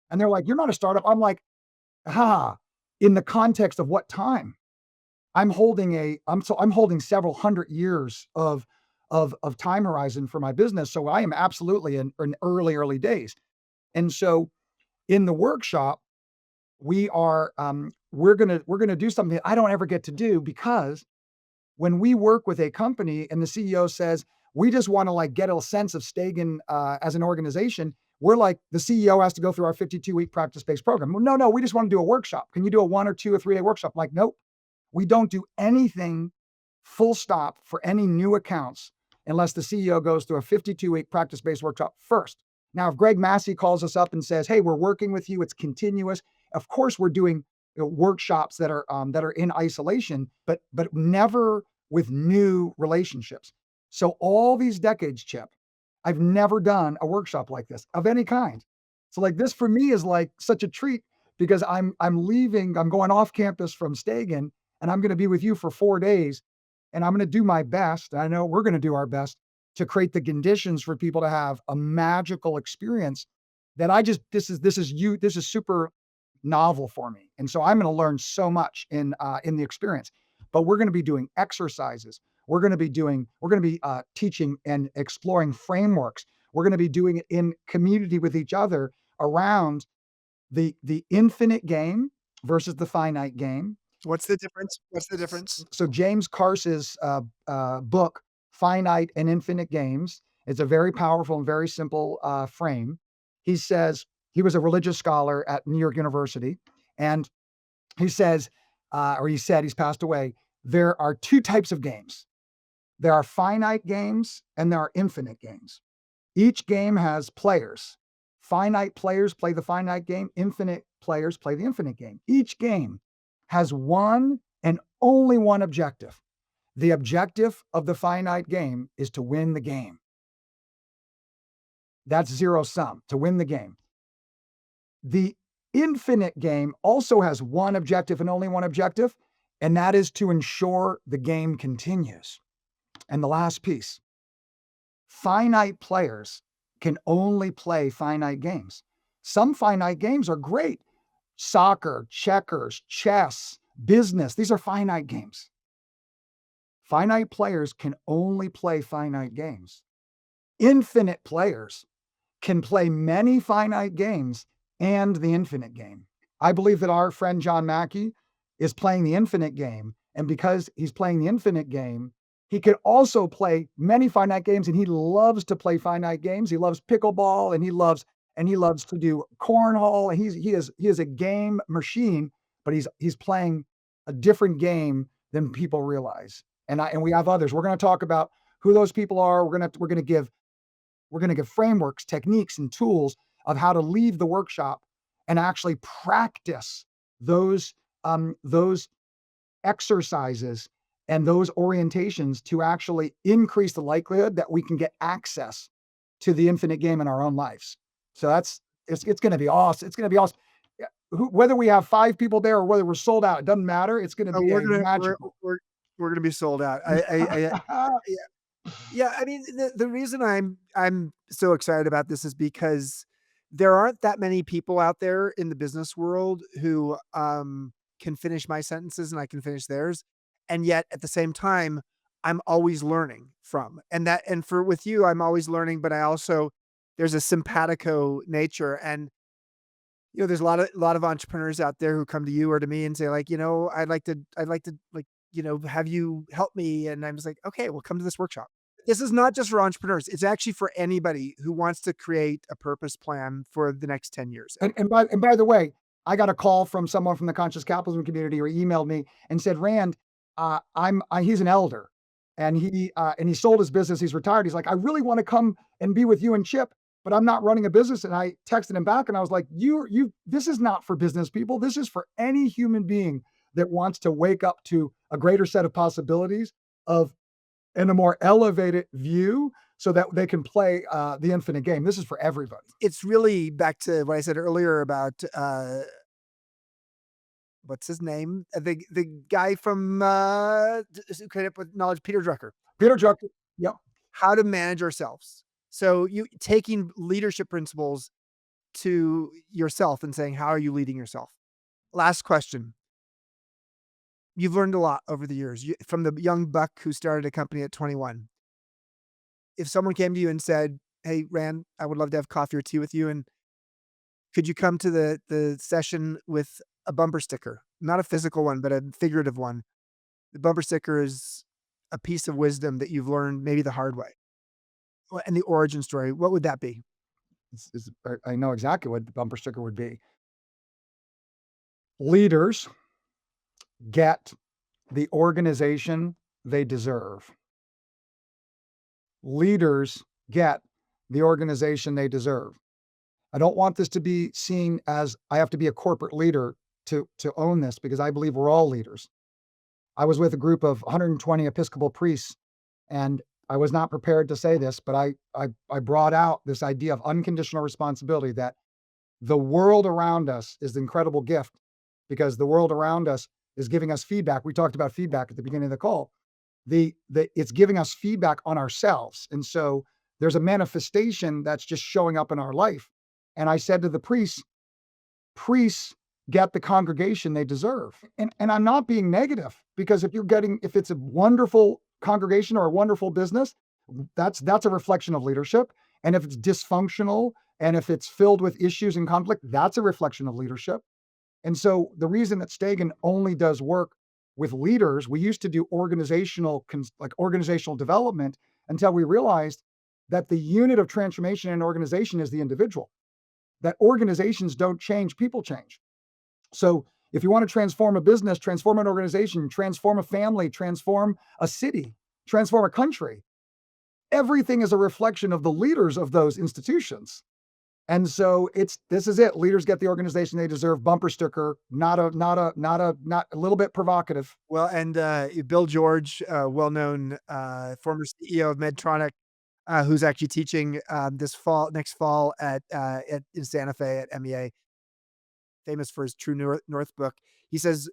And they're like, "You're not a startup." I'm like, in the context of what time? I'm holding several hundred years of time horizon for my business. So I am absolutely in early days. And so in the workshop, we're gonna do something that I don't ever get to do, because when we work with a company and the CEO says, "We just want to like get a sense of Stagen as an organization," we're like, the CEO has to go through our 52-week practice-based program. Well, no, we just want to do a workshop. Can you do a 1 or 2 or 3-day workshop? I'm like, nope. We don't do anything full stop for any new accounts unless the CEO goes through a 52-week practice-based workshop first. Now, if Greg Massey calls us up and says, "Hey, we're working with you, it's continuous," of course we're doing workshops that are in isolation, but never with new relationships. So all these decades, Chip, I've never done a workshop like this of any kind. So like this for me is like such a treat because I'm leaving, I'm going off campus from Stagen, and I'm going to be with you for 4 days, and I'm going to do my best. I know we're going to do our best to create the conditions for people to have a magical experience that I just this is super novel for me, and so I'm going to learn so much in the experience. But we're going to be doing exercises. We're going to be teaching and exploring frameworks. We're going to be doing it in community with each other around the infinite game versus the finite game. What's the difference? What's the difference? So James Carse's book, Finite and Infinite Games, is a very powerful and very simple frame. He says he was a religious scholar at New York University, and he says, or he said, he's passed away, there are two types of games. There are finite games and there are infinite games. Each game has players. Finite players play the finite game, infinite players play the infinite game. Each game has one and only one objective. The objective of the finite game is to win the game. That's zero sum, to win the game. The infinite game also has one objective and only one objective, and that is to ensure the game continues. And the last piece, finite players can only play finite games. Some finite games are great. Soccer, checkers, chess, business, these are finite games. Finite players can only play finite games. Infinite players can play many finite games and the infinite game. I believe that our friend John Mackey is playing the infinite game. And because he's playing the infinite game, he could also play many finite games, and he loves to play finite games. He loves pickleball, and he loves to do cornhole. And he is a game machine, but he's playing a different game than people realize. And we have others. We're going to talk about who those people are. We're going to give frameworks, techniques, and tools of how to leave the workshop and actually practice those exercises and those orientations to actually increase the likelihood that we can get access to the infinite game in our own lives. So it's going to be awesome. It's going to be awesome. Whether we have 5 people there or whether we're sold out, it doesn't matter. It's going to Oh, be a magical. we're gonna be sold out. Yeah, I mean, the reason I'm so excited about this is because there aren't that many people out there in the business world who, can finish my sentences and I can finish theirs, and yet at the same time, I'm always learning from. And for with you, I'm always learning, but I also there's a simpatico nature, and there's a lot of entrepreneurs out there who come to you or to me and say like, I'd like to like, have you help me, and I'm just like, okay, well, come to this workshop. This is not just for entrepreneurs. It's actually for anybody who wants to create a purpose plan for the next 10 years. And by the way, I got a call from someone from the conscious capitalism community, or emailed me and said, Rand, he's an elder, and he sold his business. He's retired. He's like, I really want to come and be with you and Chip, but I'm not running a business. And I texted him back and I was like, this is not for business people. This is for any human being that wants to wake up to a greater set of possibilities of and a more elevated view so that they can play the infinite game. This is for everybody. It's really back to what I said earlier about, what's his name? The guy from, who came up with knowledge, Peter Drucker. Peter Drucker. Yep. How to manage ourselves. So you taking leadership principles to yourself and saying, how are you leading yourself? Last question. You've learned a lot over the years from the young buck who started a company at 21. If someone came to you and said, hey, Rand, I would love to have coffee or tea with you, and could you come to the session with a bumper sticker? Not a physical one, but a figurative one. The bumper sticker is a piece of wisdom that you've learned maybe the hard way. And the origin story, what would that be? I know exactly what the bumper sticker would be. Leaders get the organization they deserve. leaders get the organization they deserve. I don't want this to be seen as I have to be a corporate leader to own this because I believe we're all leaders. I was with a group of 120 Episcopal priests, and I was not prepared to say this, but I brought out this idea of unconditional responsibility that the world around us is the incredible gift because the world around us is giving us feedback. We talked about feedback at the beginning of the call. The it's giving us feedback on ourselves. And so there's a manifestation that's just showing up in our life. And I said to the priests get the congregation they deserve. And I'm not being negative because if it's a wonderful congregation or a wonderful business, that's a reflection of leadership. And if it's dysfunctional and if it's filled with issues and conflict, that's a reflection of leadership. And so the reason that Stagen only does work with leaders, we used to do organizational development until we realized that the unit of transformation in an organization is the individual, that organizations don't change, people change. So if you want to transform a business, transform an organization, transform a family, transform a city, transform a country, everything is a reflection of the leaders of those institutions. And so this is it. Leaders get the organization they deserve. Bumper sticker, not a little bit provocative. Well, and Bill George, well-known former CEO of Medtronic, who's actually teaching next fall in Santa Fe at MEA, famous for his True North book. He says,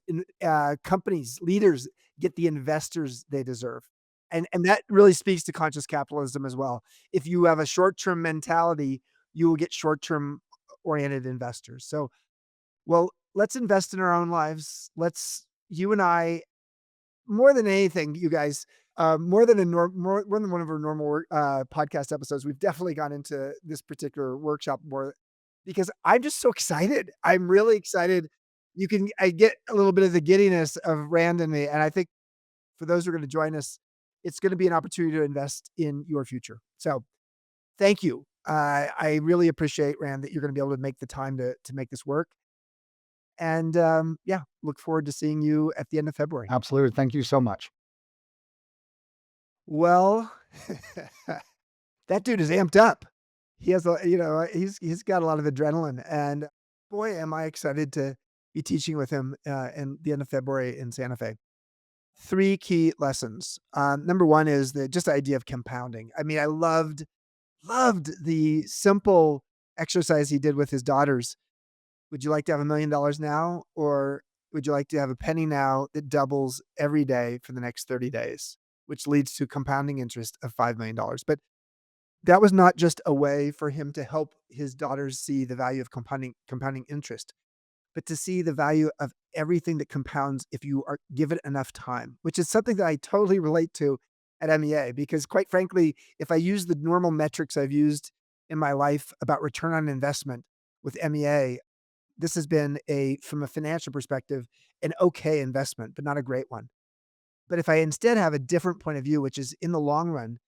companies, leaders get the investors they deserve. And that really speaks to conscious capitalism as well. If you have a short-term mentality, you will get short-term oriented investors. So, well, let's invest in our own lives. You and I, more than anything, you guys, more than one of our normal podcast episodes, we've definitely gone into this particular workshop more because I'm just so excited. I'm really excited. I get a little bit of the giddiness of Rand and me, and I think for those who are going to join us, it's going to be an opportunity to invest in your future. So, thank you. I really appreciate, Rand, that you're going to be able to make the time to make this work. And yeah, look forward to seeing you at the end of February. Absolutely. Thank you so much. Well, that dude is amped up. He has he's got a lot of adrenaline, and boy, am I excited to be teaching with him in the end of February in Santa Fe. 3 key lessons. Number 1 is the just idea of compounding. I mean, I loved the simple exercise he did with his daughters. Would you like to have $1,000,000 now, or would you like to have a penny now that doubles every day for the next 30 days, which leads to compounding interest of $5,000,000? But that was not just a way for him to help his daughters see the value of compounding interest, but to see the value of everything that compounds if you give it enough time, which is something that I totally relate to at MEA. Because quite frankly, if I use the normal metrics I've used in my life about return on investment with MEA, this has been from a financial perspective, an okay investment, but not a great one. But if I instead have a different point of view, which is in the long run,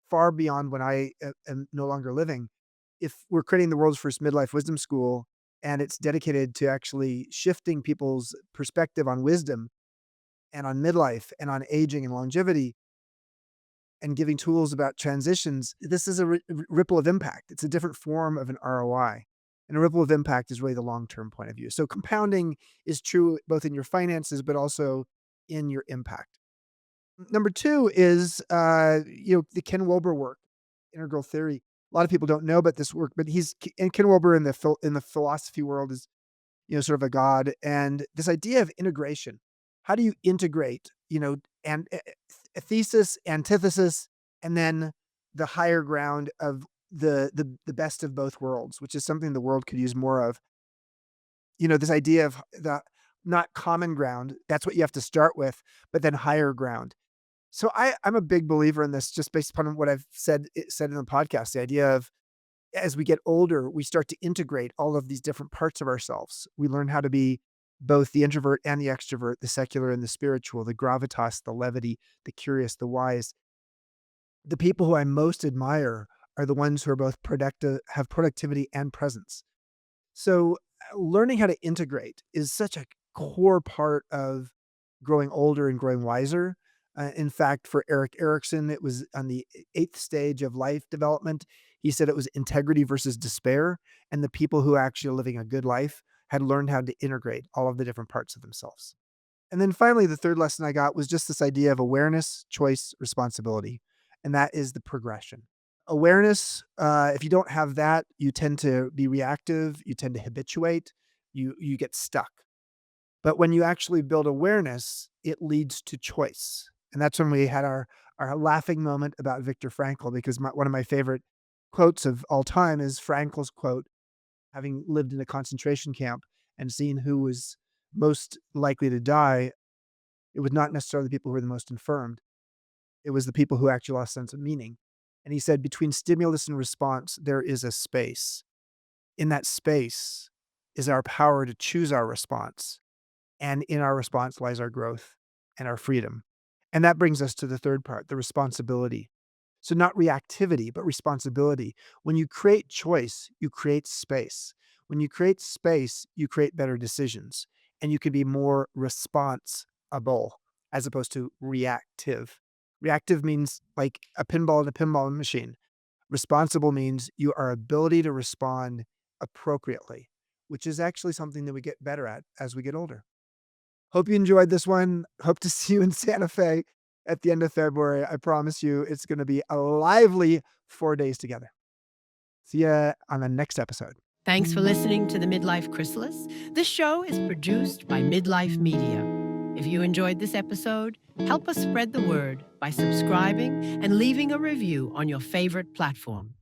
far beyond when I am no longer living, if we're creating the world's first midlife wisdom school and it's dedicated to actually shifting people's perspective on wisdom and on midlife and on aging and longevity and giving tools about transitions, this is a ripple of impact. It's a different form of an ROI. And a ripple of impact is really the long-term point of view. So compounding is true both in your finances, but also in your impact. Number 2 is, the Ken Wilber work, integral theory. A lot of people don't know about this work, but Ken Wilber in the philosophy world is, sort of a god. And this idea of integration, how do you integrate, and a thesis, antithesis, and then the higher ground of the best of both worlds, which is something the world could use more of. This idea of the not common ground, that's what you have to start with, but then higher ground. So I'm a big believer in this just based upon what I've said in the podcast, the idea of as we get older, we start to integrate all of these different parts of ourselves. We learn how to be both the introvert and the extrovert, the secular and the spiritual, the gravitas, the levity, the curious, the wise. The people who I most admire are the ones who are both have productivity and presence. So learning how to integrate is such a core part of growing older and growing wiser. In fact, for Eric Erickson, it was on the eighth stage of life development. He said it was integrity versus despair. And the people who actually are living a good life had learned how to integrate all of the different parts of themselves. And then finally, the third lesson I got was just this idea of awareness, choice, responsibility. And that is the progression. Awareness, if you don't have that, you tend to be reactive, you tend to habituate, you get stuck. But when you actually build awareness, it leads to choice. And that's when we had our laughing moment about Viktor Frankl, because one of my favorite quotes of all time is Frankl's quote, having lived in a concentration camp and seen who was most likely to die. It was not necessarily the people who were the most infirmed. It was the people who actually lost sense of meaning. And he said, between stimulus and response, there is a space. In that space is our power to choose our response. And in our response lies our growth and our freedom. And that brings us to the third part, the responsibility. So, not reactivity, but responsibility. When you create choice, you create space. When you create space, you create better decisions and you can be more responsible as opposed to reactive. Reactive means like a pinball in a pinball machine. Responsible means your ability to respond appropriately, which is actually something that we get better at as we get older. Hope you enjoyed this one. Hope to see you in Santa Fe at the end of February. I promise you it's going to be a lively 4 days together. See ya on the next episode. Thanks for listening to the Midlife Chrysalis. This show is produced by Midlife Media. If you enjoyed this episode, help us spread the word by subscribing and leaving a review on your favorite platform.